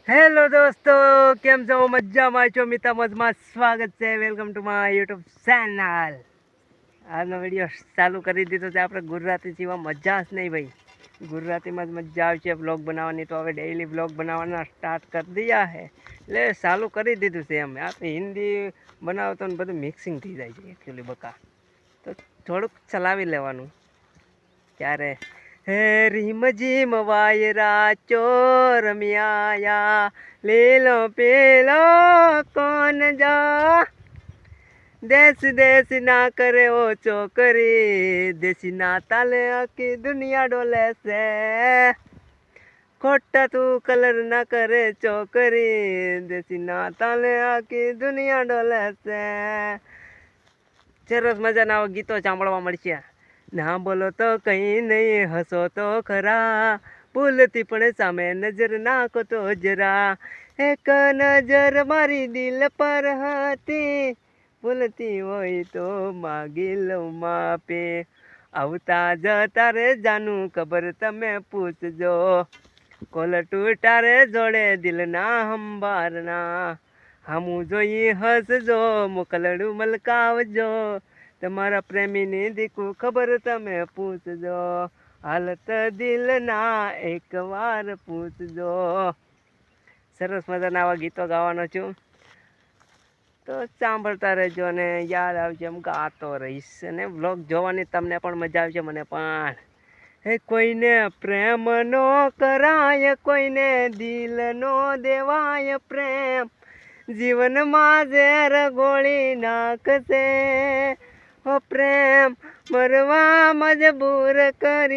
Hello દોસ્તો, કેમ છો? મજામાં છો? મિતા મજમાં સ્વાગત છે. Welcome to my YouTube channel. આજનો વિડીયો ચાલુ કરી દીધો છે. આપણે ગુજરાતી જેવા મજા જ નહીં ભાઈ, ગુજરાતીમાં જ મજા આવશે બ્લોગ બનાવવાની. તો હવે ડેઈલી બ્લોગ બનાવવાના સ્ટાર્ટ કરી દીધા છે, એટલે ચાલુ કરી દીધું છે. અમે આપણે હિન્દી બનાવતો ને બધું મિક્સિંગ થઈ જાય છે એકચ્યુઅલી બકા, તો થોડુંક ચલાવી લેવાનું ત્યારે. હે રીમ જીમ વાયરા ચોરમિયા લીલો પેલો કોણ જા દેશ દેશ ના કરે ઓ ચોકરી દેશી ના તાલે આખી દુનિયા ડોલે છે ખોટા તું કલર ના કરે ચોકરી દેશી ના તાલે આખી દુનિયા ડોલે છે. સરસ મજાના આવા ગીતો સાંભળવા મળશે. ના બોલો તો કંઈ નહીં, હસો તો ખરા, ભૂલથી પણ સામે નજર નાખો તો જરા, એક નજર મારી દિલ પર હતી, ભૂલતી હોય તો માગી લઉં માપે, આવતા જતા રે જાનું ખબર તમે પૂછજો, કોલ તૂટા રે જોડે દિલના હંબારના, હામું જોઈ હસજો મોકલડું મલકાવજો, તમારા પ્રેમીની દીકું ખબર તમે પૂછજો, હાલત દિલના એકવાર પૂછજો. સરસ મજાના આવા ગીતો ગાવાનો છું, તો સાંભળતા રહેજો અને યાદ આવશે એમ ગાતો રહીશ. અને વ્લોગ જોવાની તમને પણ મજા આવશે, મને પણ. હે કોઈને પ્રેમ નો કરાય, કોઈને દિલ નો દેવાય પ્રેમ, જીવનમાં ઝેર ગોળી નાખશે, હો પ્રેમ મરવા મજબૂર કરી